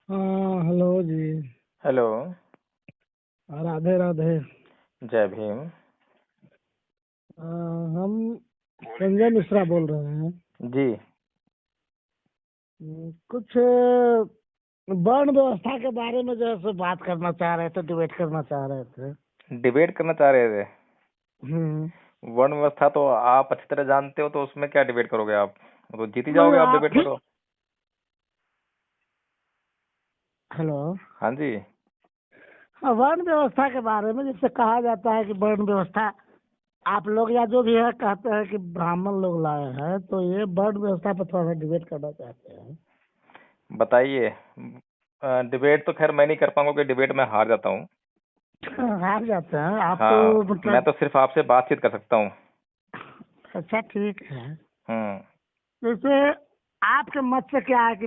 हाँ, हेलो जी। हेलो। राधे राधे। जय भीम। हम संजय मिश्रा बोल रहे हैं। जी। कुछ वर्ण व्यवस्था के बारे में जो है सो बात करना चाह रहे थे, डिबेट करना चाह रहे थे। डिबेट करना चाह रहे थे। हम्म। वर्ण व्यवस्था तो आप अच्छी तरह जानते हो, तो उसमें क्या डिबेट करोगे आप? तो जीत ही नहीं, जाओगे आप आप डिबेट में ही। तो। हेलो। हाँ जी। हाँ, वर्ण व्यवस्था के बारे में जैसे कहा जाता है कि वर्ण व्यवस्था आप लोग या जो भी है कहते हैं कि ब्राह्मण लोग लाए हैं, तो ये वर्ण व्यवस्था पर थोड़ा सा डिबेट करना चाहते हैं। बताइए। डिबेट तो खैर मैं नहीं कर पाऊंगा, क्योंकि डिबेट में हार जाता हूँ। हार जाते हैं आप तो हाँ। मैं मतलब। तो सिर्फ आपसे बातचीत कर सकता हूँ। अच्छा, ठीक है। हम्म। जैसे आपके मत से क्या है कि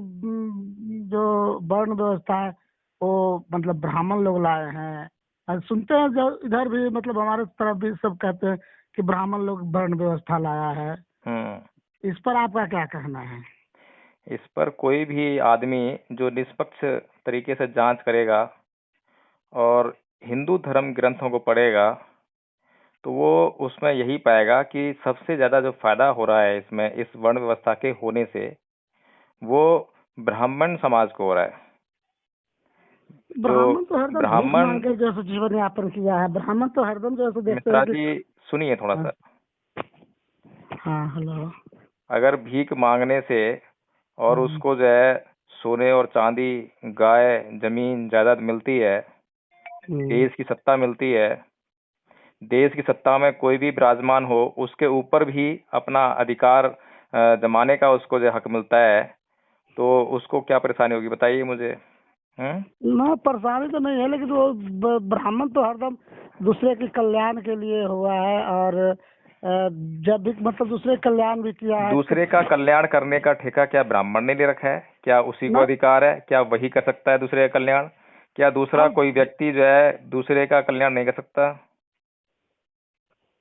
जो वर्ण व्यवस्था है वो मतलब ब्राह्मण लोग लाए हैं। और सुनते हैं जो इधर भी मतलब हमारे तरफ भी सब कहते हैं कि ब्राह्मण लोग वर्ण व्यवस्था लाया है। हम्म। इस पर आपका क्या कहना है? इस पर कोई भी आदमी जो निष्पक्ष तरीके से जांच करेगा और हिंदू धर्म ग्रंथों को पढ़ेगा, तो वो उसमें यही पाएगा कि सबसे ज्यादा जो फायदा हो रहा है इसमें, इस वर्ण व्यवस्था के होने से, वो ब्राह्मण समाज को हो रहा है। जो ब्राह्मण तो हरदम भीख ब्राह्मण। मांग कर जैसे जीवन यापन किया है। ब्राह्मण तो हरदम जैसे देखते मिश्रा हैं कि। जी, सुनिए थोड़ा हाँ। सा। हाँ, हेलो। अगर भीख मांगने से और हम्म। उसको जो है सोने और चांदी, गाय, जमीन जायदाद मिलती है, हम्म। देश की सत्ता मिलती है, देश की सत्ता में कोई भी विराजमान हो उसके ऊपर भी अपना अधिकार जमाने का उसको जो हक मिलता है, तो उसको क्या परेशानी होगी, बताइए मुझे। हम्म। ना, परेशानी तो नहीं है, लेकिन वो ब्राह्मण तो हरदम दूसरे के कल्याण के लिए हुआ है। और जब भी मतलब दूसरे कल्याण भी किया है तो। दूसरे का कल्याण करने का ठेका क्या ब्राह्मण ने ले रखा है? क्या उसी को ना। अधिकार है? क्या वही कर सकता है दूसरे का कल्याण? क्या दूसरा अब कोई व्यक्ति जो है दूसरे का कल्याण नहीं कर सकता?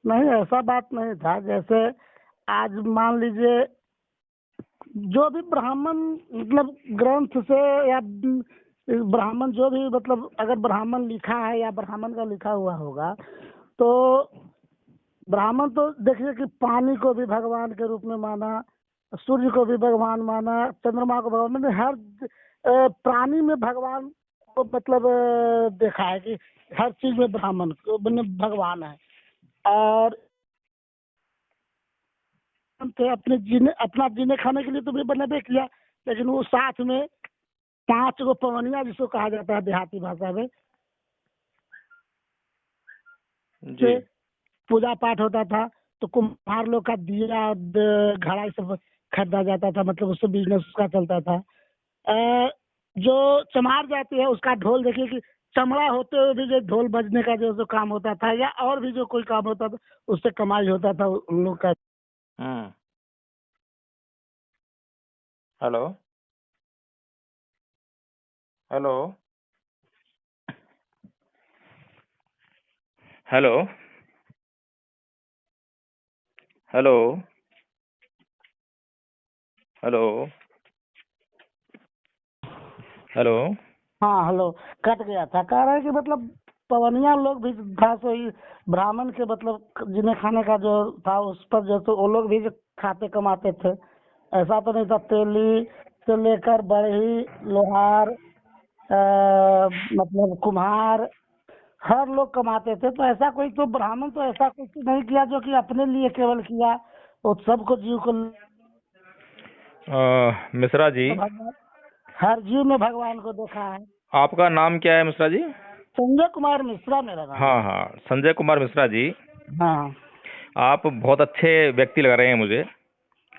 नहीं, ऐसा बात नहीं था। जैसे आज मान लीजिए जो भी ब्राह्मण मतलब ग्रंथ से या ब्राह्मण जो भी मतलब अगर ब्राह्मण लिखा है या ब्राह्मण का लिखा हुआ होगा, तो ब्राह्मण तो देखिए कि पानी को भी भगवान के रूप में माना, सूर्य को भी भगवान माना, चंद्रमा को भगवान, मतलब हर प्राणी में भगवान को मतलब देखा है कि हर चीज में ब्राह्मण को मतलब भगवान है। और थे अपने जीने अपना जीने खाने के लिए तो भी बनबे किया, लेकिन वो साथ में 5 गो पवनिया जिसको कहा जाता है देहाती भाषा में, जी। से पूजा पाठ होता था। तो कुम्हार लोग का दिया घड़ा ये सब खरीदा जाता था, मतलब उससे बिजनेस उसका चलता था। जो चमार जाती है उसका ढोल देखिए कि चमड़ा होते हुए भी जो ढोल बजने का जो काम होता था या और भी जो कोई काम होता था, उससे कमाई होता था उन लोग का। हम्म। Hello. Hello. Hello. Hello. Hello. Hello. हाँ, हेलो। कट गया था। कह रहे हैं कि मतलब पवनिया लोग भी था, सो ही ब्राह्मण के मतलब जिन्हें खाने का जो था उस पर जो तो वो लोग भी जो खाते कमाते थे। ऐसा तो नहीं था। तेली से लेकर बढ़ई, लोहार, मतलब कुम्हार, हर लोग कमाते थे। तो ऐसा कोई तो ब्राह्मण तो ऐसा कुछ नहीं किया जो कि अपने लिए केवल किया। वो सबको जीव को मिश्रा जी, भगवान, हर जीव में भगवान को देखा है। आपका नाम क्या है मिश्रा जी? संजय कुमार मिश्रा मेरा नाम हाँ है। हाँ, संजय कुमार मिश्रा जी। हाँ। आप बहुत अच्छे व्यक्ति लग रहे हैं मुझे।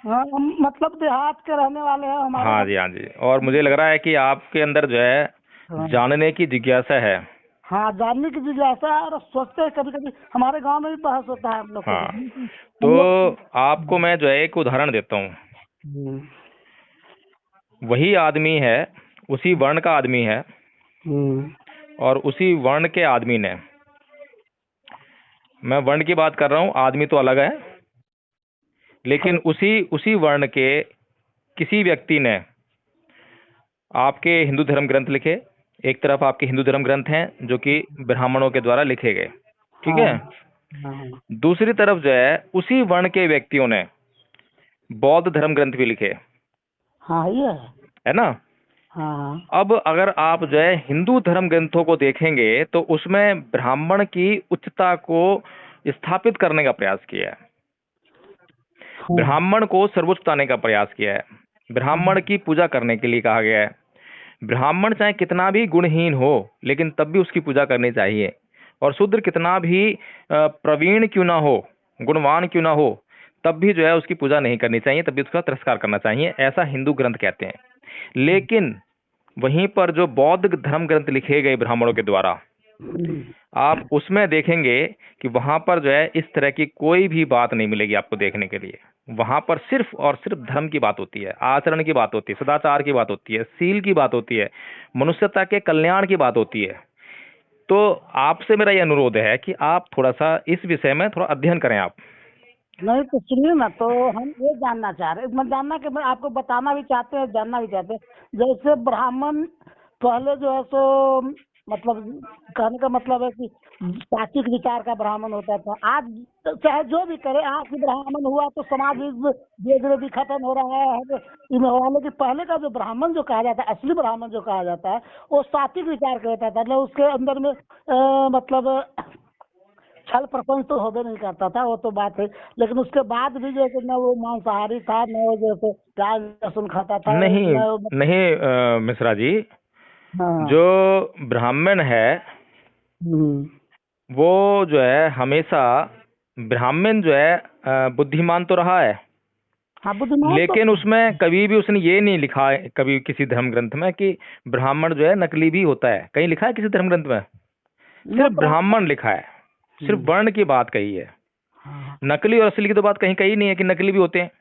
हाँ, हम मतलब देहात के रहने वाले हैं हमारे हाँ यहाँ। जी, हाँ जी। और मुझे लग रहा है कि आपके अंदर जो है हाँ। जानने की जिज्ञासा है। हाँ, जानने की जिज्ञासा है। और सोचते हैं कभी कभी हमारे गांव में भी बहस होता है हम लोग को, हाँ। तो हम लोग। आपको मैं जो है एक उदाहरण देता हूँ। हम्म। वही आदमी है, उसी वर्ण का आदमी है, हम्म। और उसी वर्ण के आदमी ने, मैं वर्ण की बात कर रहा हूँ, आदमी तो अलग है, लेकिन हेलो। उसी उसी वर्ण के किसी व्यक्ति ने आपके हिंदू धर्म ग्रंथ लिखे, एक तरफ आपके हिंदू धर्म ग्रंथ हैं जो कि ब्राह्मणों के द्वारा लिखे गए, ठीक हाँ है। हाँ दूसरी तरफ जो है उसी वर्ण के व्यक्तियों ने बौद्ध धर्म ग्रंथ भी लिखे, हाँ, ये है ना। हाँ अब अगर आप जो है हिंदू धर्म ग्रंथों को देखेंगे तो उसमें ब्राह्मण की उच्चता को स्थापित करने का प्रयास किया है, हाँ ब्राह्मण को सर्वोच्च बताने का प्रयास किया है, ब्राह्मण की पूजा करने के लिए कहा गया है। ब्राह्मण चाहे कितना भी गुणहीन हो लेकिन तब भी उसकी पूजा करनी चाहिए, और शूद्र कितना भी प्रवीण क्यों ना हो, गुणवान क्यों ना हो, तब भी जो है उसकी पूजा नहीं करनी चाहिए, तब भी उसका तिरस्कार करना चाहिए, ऐसा हिंदू ग्रंथ कहते हैं। लेकिन वहीं पर जो बौद्ध धर्म ग्रंथ लिखे गए ब्राह्मणों के द्वारा, आप उसमें देखेंगे कि वहां पर जो है इस तरह की कोई भी बात नहीं मिलेगी आपको देखने के लिए। वहां पर सिर्फ और सिर्फ धर्म की बात होती है, आचरण की बात होती है, सदाचार की बात होती है, सील की बात होती है, मनुष्यता के कल्याण की बात होती है। तो आपसे मेरा यह अनुरोध है कि आप थोड़ा सा इस विषय में थोड़ा अध्ययन करें आप। नहीं तो सुनिए ना, तो हम ये जानना चाह रहे हैं, मैं जानना कि मैं आपको बताना भी चाहते हैं, जानना भी चाहते हैं। जैसे ब्राह्मण पहले जो है सो मतलब कहने का मतलब है कि सात्विक विचार का ब्राह्मण होता था। आज चाहे जो भी करे, आज भी ब्राह्मण हुआ तो समाज भी धीरे धीरे भी खत्म हो रहा है इनमें हुआ। लेकिन पहले का जो ब्राह्मण जो कहा जाता है, असली ब्राह्मण जो कहा जाता है, वो सात्विक विचार का होता था। मतलब उसके अंदर में मतलब छल प्रपंच तो होबे नहीं करता था, वो तो बात है। लेकिन उसके बाद भी जैसे न वो मांसाहारी था, न वो जैसे प्याज लहसुन खाता था, नहीं न नहीं मिश्रा जी, हाँ। जो ब्राह्मण है हम्म। वो जो है हमेशा, ब्राह्मण जो है बुद्धिमान तो रहा है, हाँ, बुद्धिमान तो लेकिन उसमें कभी भी उसने ये नहीं लिखा है कभी किसी धर्म ग्रंथ में कि ब्राह्मण जो है नकली भी होता है। कहीं लिखा है किसी धर्म ग्रंथ में? न सिर्फ ब्राह्मण लिखा है, सिर्फ वर्ण की बात कही है। हाँ। नकली और असली की तो बात कहीं कही नहीं है कि नकली भी होते हैं।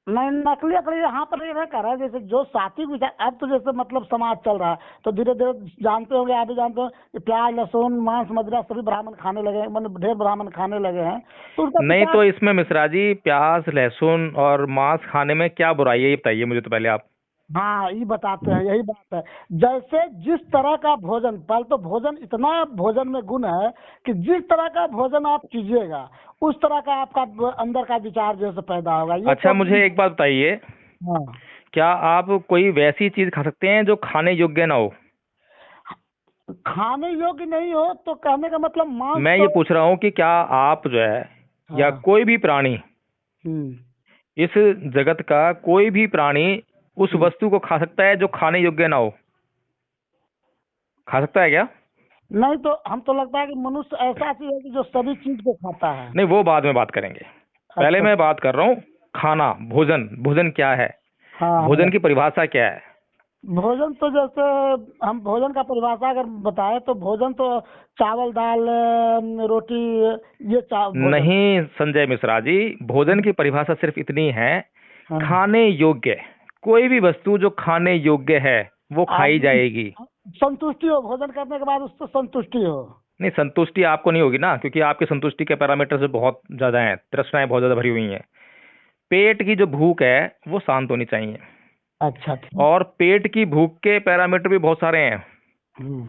नहीं, नकली अकली यहाँ पर ये कर रहा है। जैसे जो सात्विक विचार, अब तो जैसे मतलब समाज चल रहा है, तो धीरे धीरे जानते होंगे, आप भी जानते हो कि प्याज लहसुन मांस मदिरा सभी ब्राह्मण खाने लगे हैं, मतलब ढेर ब्राह्मण खाने लगे हैं। तो उनका नहीं विचार, तो इसमें मिश्रा जी प्याज लहसुन और मांस खाने में क्या बुराई है, ये बताइए मुझे तो पहले आप। हाँ ये बताते हैं, यही बात है। जैसे जिस तरह का भोजन, पहले तो भोजन, इतना भोजन में गुण है कि जिस तरह का भोजन आप कीजिएगा उस तरह का आपका अंदर का विचार जैसे पैदा होगा। ये अच्छा तो मुझे एक बात बताइए, हाँ, क्या आप कोई वैसी चीज खा सकते हैं जो खाने योग्य ना हो? खाने योग्य नहीं हो तो कहने का मतलब मांस मैं ये तो पूछ रहा हूँ कि क्या आप जो है, या हाँ। कोई भी प्राणी, हम्म। इस जगत का कोई भी प्राणी उस हम्म। वस्तु को खा सकता है जो खाने योग्य ना हो? खा सकता है क्या? नहीं तो हम तो लगता है कि मनुष्य ऐसा चीज है कि जो सभी चीज को खाता है। नहीं वो बाद में बात करेंगे, पहले अच्छा। मैं बात कर रहा हूँ खाना, भोजन। भोजन क्या है, हाँ हाँ। भोजन की परिभाषा क्या है? भोजन तो जैसे हम भोजन का परिभाषा अगर बताएं तो भोजन तो चावल दाल रोटी, ये भोजन। नहीं संजय मिश्रा जी, भोजन की परिभाषा सिर्फ इतनी है, हाँ। खाने योग्य। कोई भी वस्तु जो खाने योग्य है वो खाई आदमी जाएगी। संतुष्टि हो, भोजन करने के बाद उससे संतुष्टि हो। नहीं संतुष्टि आपको नहीं होगी ना, क्योंकि आपकी संतुष्टि के पैरामीटर से बहुत ज्यादा हैं, तृष्णाएं बहुत ज्यादा भरी हुई हैं। पेट की जो भूख है वो शांत होनी चाहिए, अच्छा ठीक। और पेट की भूख के पैरामीटर भी बहुत सारे हैं। हम्म।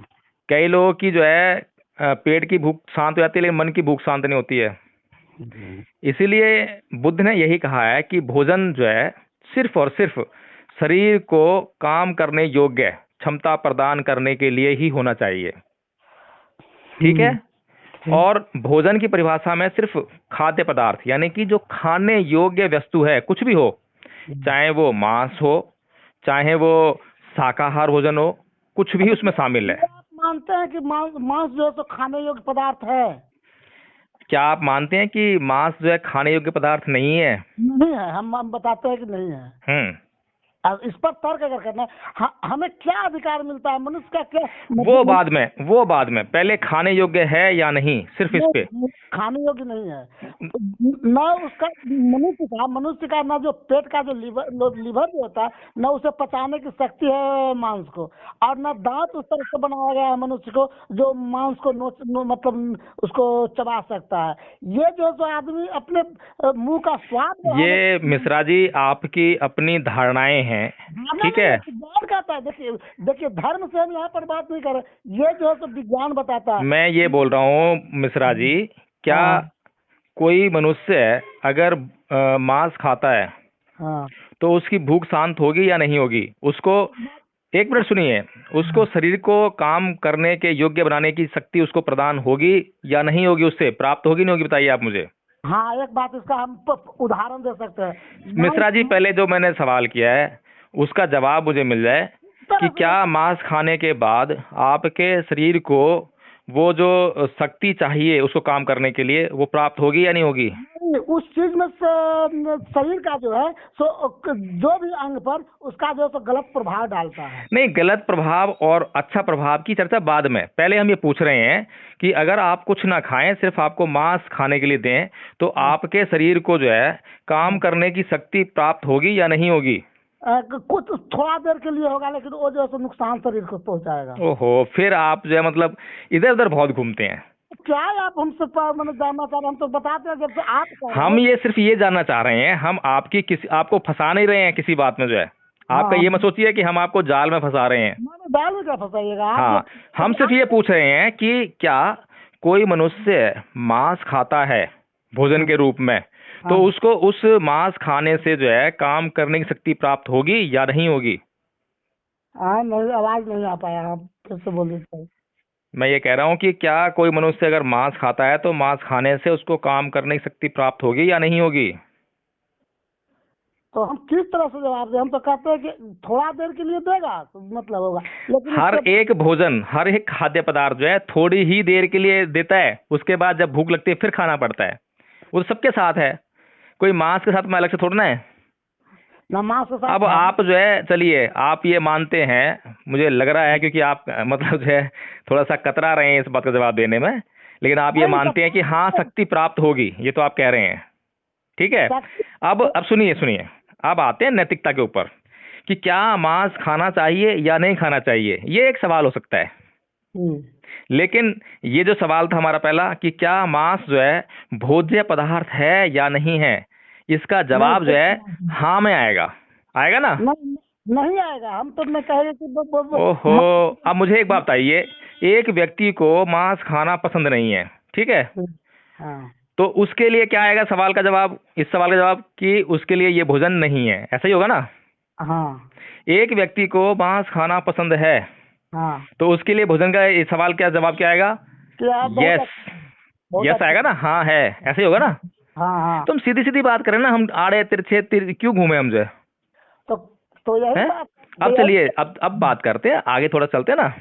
कई लोगों की जो है पेट की भूख शांत हो जाती है लेकिन मन की भूख शांत नहीं होती है। हम्म। इसीलिए बुद्ध ने यही कहा है कि भोजन जो है सिर्फ और सिर्फ शरीर को काम करने योग्य क्षमता प्रदान करने के लिए ही होना चाहिए, ठीक है। ठीक। और भोजन की परिभाषा में सिर्फ खाद्य पदार्थ, यानी कि जो खाने योग्य वस्तु है, कुछ भी हो, चाहे वो मांस हो, चाहे वो शाकाहार भोजन हो, कुछ भी उसमें शामिल ये है। आप मानते हैं कि मांस मांस जो है तो खाने योग्य पदार्थ है? क्या आप मानते हैं कि मांस जो है खाने योग्य पदार्थ नहीं है? नहीं है, हम बताते हैं कि नहीं है। हम्म। अब इस पर तर्क अगर करना है, हमें क्या अधिकार मिलता है, मनुष्य का क्या वो मतलब। बाद में, वो बाद में, पहले खाने योग्य है या नहीं, सिर्फ इस पे। नहीं, खाने योग्य नहीं है। न उसका मनुष्य का न जो पेट का जो लीवर जो होता है, न उसे पचाने की शक्ति है मांस को, और न दांत उस तरह से बनाया गया है मनुष्य को जो मांस को मतलब उसको चबा सकता है। ये जो आदमी अपने मुंह का स्वाद बढ़ाने। ये मिश्रा जी आपकी अपनी धारणाएं हैं, मानना ठीक नहीं है, है। विज्ञान कहता है। देखिए देखिए, धर्म से हम यहाँ पर बात नहीं कर रहे, ये जो है तो विज्ञान बताता है। मैं ये बोल रहा हूँ मिश्रा जी, क्या हाँ कोई मनुष्य अगर मांस खाता है हाँ तो उसकी भूख शांत होगी या नहीं होगी? उसको, एक मिनट सुनिए, उसको शरीर को काम करने के योग्य बनाने की शक्ति उसको प्रदान होगी या नहीं होगी? उससे प्राप्त होगी नहीं होगी, बताइए आप मुझे। हाँ, एक बात इसका हम उदाहरण दे सकते हैं। मिश्रा जी, पहले जो मैंने सवाल किया है उसका जवाब मुझे मिल जाए कि तरह क्या से मांस खाने के बाद आपके शरीर को वो जो शक्ति चाहिए उसको काम करने के लिए वो प्राप्त होगी या नहीं होगी? नहीं, उस चीज में शरीर का जो है सो जो भी अंग पर उसका जो है सो गलत प्रभाव डालता है। नहीं, गलत प्रभाव और अच्छा प्रभाव की चर्चा बाद में, पहले हम ये पूछ रहे हैं कि अगर आप कुछ ना खाएं, सिर्फ आपको मांस खाने के लिए दें, तो आपके शरीर को जो है काम करने की शक्ति प्राप्त होगी या नहीं होगी? कुछ थोड़ा देर के लिए होगा, लेकिन वो जो है सो नुकसान शरीर को पहुंचाएगा। ओहो, फिर आप जो है मतलब इधर उधर बहुत घूमते हैं। क्या है आप हमसे मतलब जानना चाह रहे हैं? हम तो बताते हैं जब से आप कह रहे हम हैं। ये सिर्फ ये जानना चाह रहे हैं, हम आपकी किसी आपको फंसा नहीं रहे हैं किसी बात में जो है। आपका हाँ, ये मत सोचिए कि हम आपको जाल में फंसा रहे हैं। मैंने दाल में क्या फंसाइएगा आप हाँ, हम सिर्फ ये पूछ रहे हैं कि क्या कोई मनुष्य मांस खाता है भोजन के रूप में, तो हाँ। उसको उस मांस खाने से जो है काम करने की शक्ति प्राप्त होगी या नहीं होगी? हाँ, नहीं, आवाज नहीं आ पाया, आप फिर से बोलिए सर। मैं ये कह रहा हूँ कि क्या कोई मनुष्य अगर मांस खाता है तो मांस खाने से उसको काम करने की शक्ति प्राप्त होगी या नहीं होगी? तो हम किस तरह से जवाब दें? हम तो कहते हैं कि थोड़ा देर के लिए देगा तो मतलब होगा, लेकिन हर उसके एक भोजन, हर एक खाद्य पदार्थ जो है थोड़ी ही देर के लिए देता है, उसके बाद जब भूख लगती है फिर खाना पड़ता है। वो सबके साथ है, कोई मांस के साथ में अलग से थोड़ा ना है। नमाज के साथ अब आप जो है, चलिए आप ये मानते हैं, मुझे लग रहा है, क्योंकि आप मतलब जो है थोड़ा सा कतरा रहे हैं इस बात का जवाब देने में, लेकिन आप ये नहीं, मानते हैं कि हाँ शक्ति प्राप्त होगी, ये तो आप कह रहे हैं, ठीक है। अब सुनिए सुनिए, अब आते हैं नैतिकता के ऊपर कि क्या मांस खाना चाहिए या नहीं खाना चाहिए, ये एक सवाल हो सकता है। हम्म, लेकिन ये जो सवाल था हमारा पहला कि क्या मांस जो है भोज्य पदार्थ है या नहीं है, इसका जवाब जो है हाँ में आएगा, आएगा ना? नहीं नहीं आएगा। हम तो मैं कहेंगे कि ओहो, अब मुझे एक बात बताइए, एक व्यक्ति को मांस खाना पसंद नहीं है, ठीक है, हाँ तो उसके लिए क्या आएगा सवाल का जवाब, इस सवाल का जवाब कि उसके लिए ये भोजन नहीं है, ऐसा ही होगा ना? हाँ एक व्यक्ति को मांस खाना पसंद है हाँ। तो उसके लिए भोजन का ये सवाल क्या जवाब क्या आएगा? क्या बहुत यस, बहुत यस अच्छा। आएगा ना, हाँ है, ऐसे ही होगा ना? हाँ हाँ। तुम सीधी सीधी बात करें ना, हम आड़े तिरछे क्यों घूमे हम जो है? तो तो यही हैं? बात। अब चलिए, अब बात करते हैं, आगे थोड़ा चलते हैं ना।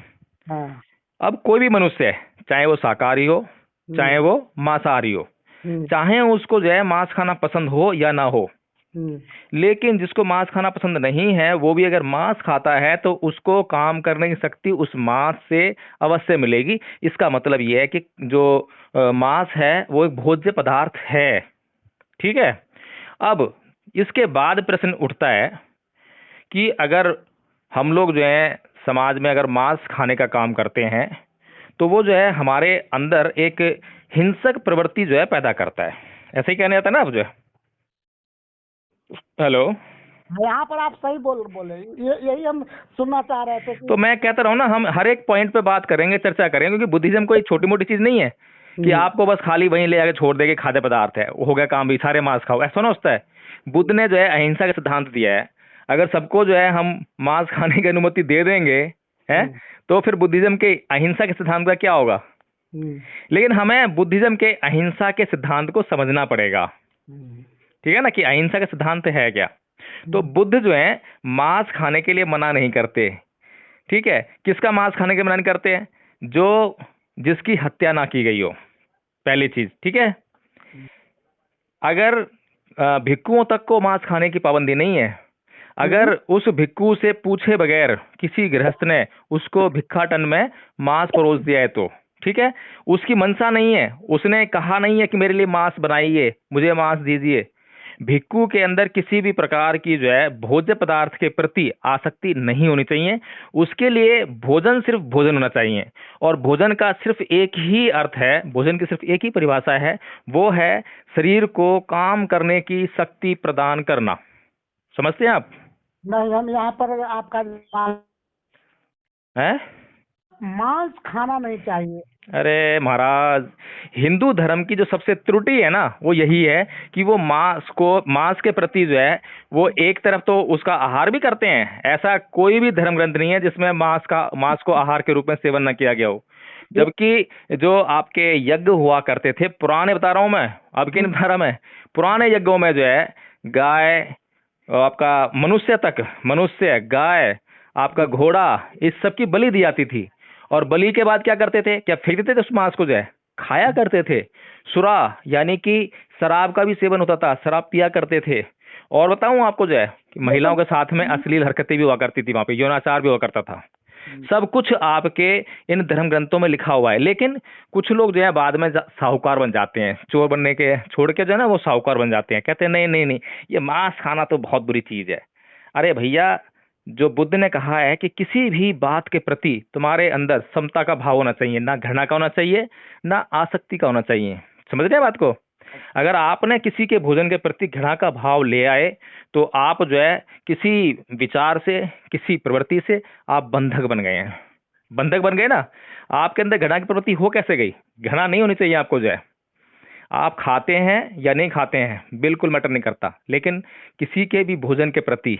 हाँ। अब कोई भी मनुष्य है, चाहे वो शाकाहारी हो चाहे वो मांसाहारी हो, चाहे उसको जो है मांस खाना पसंद हो या ना हो, लेकिन जिसको मांस खाना पसंद नहीं है वो भी अगर मांस खाता है तो उसको काम करने की शक्ति उस मांस से अवश्य मिलेगी। इसका मतलब ये है कि जो मांस है वो एक भोज्य पदार्थ है, ठीक है। अब इसके बाद प्रश्न उठता है कि अगर हम लोग जो है समाज में अगर मांस खाने का काम करते हैं तो वो जो है हमारे अंदर एक हिंसक प्रवृत्ति जो है पैदा करता है, ऐसे ही कहने आता है ना आप जो है। हेलो, यहाँ पर आप सही बोले, यही हम सुनना चाह रहे थे तो मैं कहता रहा हूँ ना, हम हर एक पॉइंट पे बात करेंगे, चर्चा करेंगे, क्योंकि बुद्धिज्म कोई छोटी मोटी चीज नहीं है कि आपको बस खाली वहीं ले आके छोड़ देके खाद्य पदार्थ है, वो हो गया काम भी, सारे मांस खाओ, ऐसा ना होता है। बुद्ध ने जो है अहिंसा का सिद्धांत दिया है, अगर सबको जो है हम मांस खाने की अनुमति दे देंगे है तो फिर बुद्धिज्म के अहिंसा के सिद्धांत का क्या होगा? लेकिन हमें बुद्धिज्म के अहिंसा के सिद्धांत को समझना पड़ेगा, ठीक है ना, कि अहिंसा का सिद्धांत है क्या। तो बुद्ध जो है मांस खाने के लिए मना नहीं करते, ठीक है। किसका मांस खाने के मना नहीं करते हैं? जो जिसकी हत्या ना की गई हो, पहली चीज, ठीक है। अगर भिक्षुओं तक को मांस खाने की पाबंदी नहीं है, अगर उस भिक्षु से पूछे बगैर किसी गृहस्थ ने उसको भिक्षाटन में मांस परोस दिया है तो ठीक है, उसकी मनसा नहीं है, उसने कहा नहीं है कि मेरे लिए मांस बनाइए, मुझे मांस दीजिए। भिक्षु के अंदर किसी भी प्रकार की जो है भोज्य पदार्थ के प्रति आसक्ति नहीं होनी चाहिए, उसके लिए भोजन सिर्फ भोजन होना चाहिए। और भोजन का सिर्फ एक ही अर्थ है, भोजन की सिर्फ एक ही परिभाषा है, वो है शरीर को काम करने की शक्ति प्रदान करना। समझते हैं आप? नहीं, हम यहाँ पर आपका है? मांस खाना नहीं चाहिए। अरे महाराज, हिंदू धर्म की जो सबसे त्रुटि है ना वो यही है कि वो मांस के प्रति जो है वो एक तरफ तो उसका आहार भी करते हैं। ऐसा कोई भी धर्म ग्रंथ नहीं है जिसमें मांस को आहार के रूप में सेवन न किया गया हो। जबकि जो आपके यज्ञ हुआ करते थे पुराने, बता रहा हूं मैं, अब की नहीं बता रहा मैं, पुराने यज्ञों में जो है गाय, आपका मनुष्य, गाय, आपका घोड़ा, इस सब की बलि दी जाती थी। और बलि के बाद क्या करते थे, क्या फेंक देते थे उस मांस को, जो है खाया करते थे। सुरा यानी कि शराब का भी सेवन होता था, शराब पिया करते थे। और बताऊं आपको जो है कि महिलाओं के साथ में अश्लील हरकतें भी हुआ करती थी, वहां पे यौनाचार भी हुआ करता था। सब कुछ आपके इन धर्म ग्रंथों में लिखा हुआ है। लेकिन कुछ लोग जो है बाद में साहूकार बन जाते हैं, चोर बनने के छोड़ के जो है ना वो साहूकार बन जाते हैं, कहते हैं नहीं नहीं नहीं, ये मांस खाना तो बहुत बुरी चीज है। अरे भैया, जो बुद्ध ने कहा है कि किसी भी बात के प्रति तुम्हारे अंदर समता का भाव होना चाहिए, ना घृणा का होना चाहिए, ना आसक्ति का होना चाहिए। समझ रहे हैं बात को? अगर आपने किसी के भोजन के प्रति घृणा का भाव ले आए तो आप जो है किसी विचार से, किसी प्रवृत्ति से आप बंधक बन गए हैं। बंधक बन गए ना। आपके अंदर घृणा की प्रवृत्ति हो कैसे गई? घृणा नहीं होनी चाहिए आपको जो है। आप खाते हैं या नहीं खाते हैं बिल्कुल मैटर नहीं करता, लेकिन किसी के भी भोजन के प्रति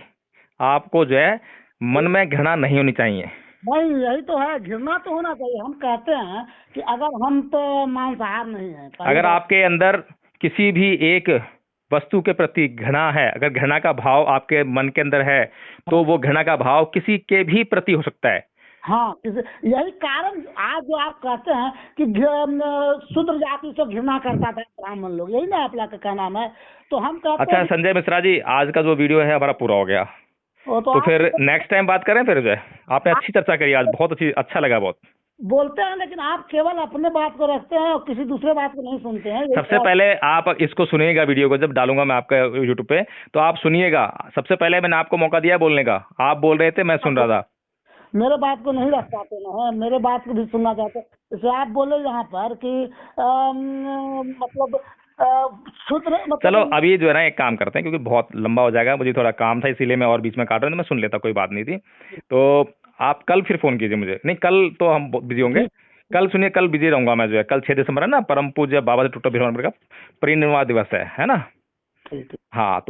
आपको जो है मन में घृणा नहीं होनी चाहिए। नहीं, यही तो है, घृणा तो होना चाहिए। हम कहते हैं कि अगर हम तो मांसाहार नहीं है, पहली अगर बात। आपके अंदर किसी भी एक वस्तु के प्रति घृणा है, अगर घृणा का भाव आपके मन के अंदर है, तो वो घृणा का भाव किसी के भी प्रति हो सकता है। हाँ, यही कारण आज जो आप कहते हैं कि शूद्र जाति से घृणा करता था ब्राह्मण लोग, यही ना आप लोग का कहना है। तो हम कहते अच्छा हैं संजय मिश्रा जी, आज का जो वीडियो है हमारा पूरा हो गया, वो तो तो आप फिर नेक्स्ट टाइम बात करें फिर जो है। आपने अच्छी चर्चा करी आज, बहुत अच्छी, अच्छा लगा बहुत। बोलते हैं, लेकिन आप केवल अपने बात को रखते हैं और किसी दूसरे बात को नहीं सुनते हैं। सबसे पहले आप इसको सुनिएगा, वीडियो को जब डालूंगा मैं आपका यूट्यूब पे तो आप सुनिएगा। सबसे पहले मैंने आपको मौका दिया बोलने का, आप बोल रहे थे, मैं सुन रहा था। मेरे बात को नहीं रख पाते ना है, मेरे बात को भी सुनना चाहते हैं। जैसे आप बोले यहाँ पर कि मतलब शूद्र मतलब। चलो अभी जो है ना एक काम करते हैं, क्योंकि बहुत लंबा हो जाएगा, मुझे थोड़ा काम था इसीलिए मैं और बीच में काट रहा था, मैं सुन लेता, कोई बात नहीं थी। तो आप कल फिर फोन कीजिए मुझे। नहीं, कल तो हम बिजी होंगे। कल सुनिए, कल बिजी रहूंगा मैं जो है। कल 6 दिसंबर है ना, परम पूज्य बाबा टुट्टा भीरवान का परिनिर्वाण दिवस है ना। ठीक है। हाँ, तो